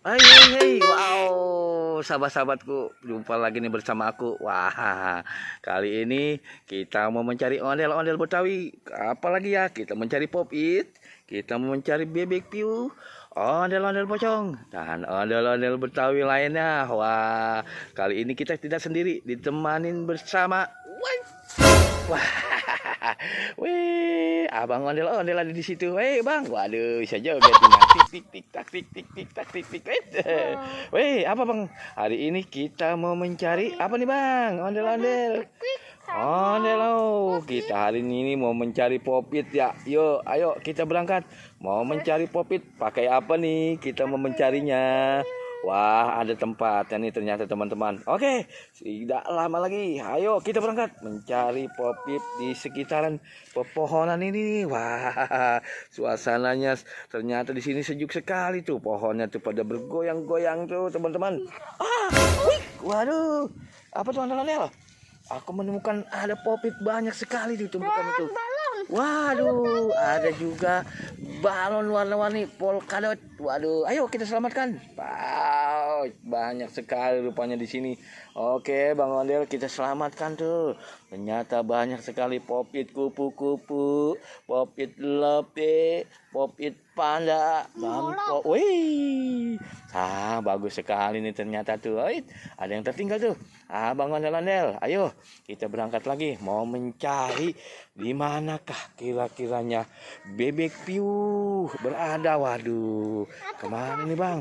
Hai, hai, hai. Wow, sahabat-sahabatku, jumpa lagi nih bersama aku. Wah, kali ini kita mau mencari ondel-ondel Betawi. Apalagi ya, kita mencari pop it, kita mau mencari bebek piu, ondel-ondel pocong, dan ondel-ondel Betawi lainnya. Wah, kali ini kita tidak sendiri, ditemanin bersama. Wah, wih, abang ondel-ondel ada di situ. Hei bang, waduh, bisa joget nih. Tik tik tik tak tik tik tik tak tik tik. Wih, apa bang? Hari ini kita mau mencari apa nih bang? Ondel-ondel. Ondel, oh, kita hari ini mau mencari popit ya. Yuk, ayo kita berangkat. Mau mencari popit, pakai apa nih? Kita mau mencarinya. Wah, ada tempatnya nih ternyata teman-teman. Oke, tidak lama lagi. Ayo kita berangkat mencari popit di sekitaran pepohonan ini nih. Wah, suasananya ternyata di sini sejuk sekali tuh. Pohonnya tuh pada bergoyang-goyang tuh teman-teman. Ah, wih, waduh. Apa tuh ondel-ondel? Aku menemukan ada popit banyak sekali di tumpukan itu. Waduh, ada juga balon warna-warni polkadot. Waduh, ayo kita selamatkan. Wow, banyak sekali rupanya di sini. Oke, Bang Ondel, kita selamatkan tuh. Ternyata banyak sekali popit kupu-kupu, popit lepe, popit panda, dan wih. Bagus sekali nih ternyata tuh. Ada yang tertinggal tuh. Bang Ondel-ondel, ayo kita berangkat lagi mau mencari di manakah kira-kiranya bebek piu berada. Waduh, kemana nih bang?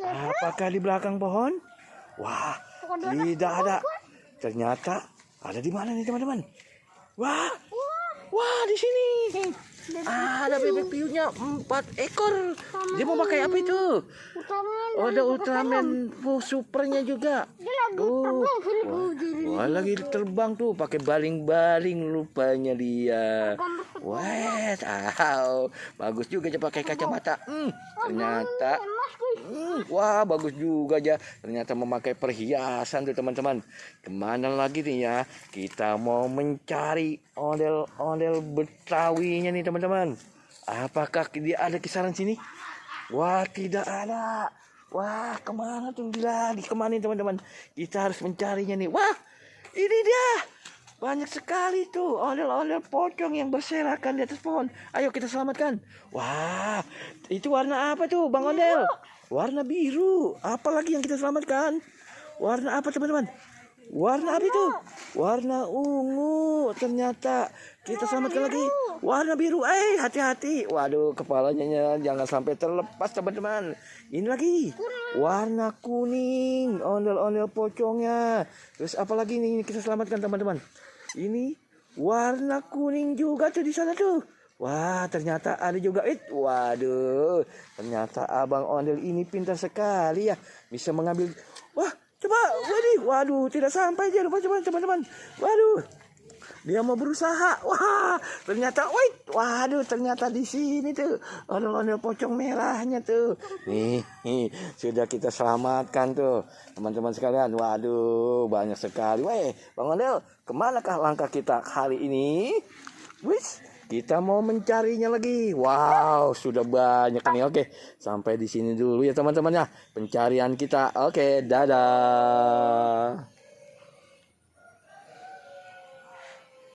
Apakah di belakang pohon? Wah, tidak ada. Ternyata ada di mana nih teman-teman? Wah, wah di sini. Ada bebek piunya 4 ekor. Dia mau pakai apa itu? Oh, ada Ultraman supernya juga. Tuh, wah, lagi terbang tuh pakai baling-baling rupanya dia. Wah, bagus juga aja pakai kacamata. Ternyata, wah bagus juga aja. Ternyata memakai perhiasan tuh teman-teman. Kemana lagi nih ya? Kita mau mencari ondel-ondel Betawinya nih teman-teman. Apakah dia ada kisaran sini? Wah, tidak ada. Wah, kemana tuh lagi? Kemana nih teman-teman? Kita harus mencarinya nih. Wah, ini dia. Banyak sekali tuh ondel-ondel pocong yang berserakan di atas pohon. Ayo kita selamatkan. Wah, itu warna apa tuh Bang Ondel? Warna biru. Apalagi yang kita selamatkan? Warna apa teman-teman? Warna apa itu? Warna ungu. Ternyata kita selamatkan lagi. Warna biru. Hati-hati. Waduh, kepalanya jangan sampai terlepas teman-teman. Ini lagi. Warna kuning. Ondel-ondel pocongnya. Terus apa lagi nih kita selamatkan teman-teman? Ini warna kuning juga tuh di sana tuh. Wah, ternyata ada juga. Waduh. Ternyata Abang Ondel ini pintar sekali ya. Bisa mengambil. Wah, coba, waduh, tidak sampai dia lupa coba teman-teman. Waduh, dia mau berusaha. Wah, ternyata, waduh, ternyata di sini tuh ondel-ondel pocong merahnya tuh. Nih, sudah kita selamatkan tuh teman-teman sekalian. Waduh, banyak sekali. Bang Ondel, kemanakah langkah kita kali ini? Kita mau mencarinya lagi. Wow, sudah banyak nih. Oke, sampai di sini dulu ya teman-teman ya pencarian kita. Oke, dadah.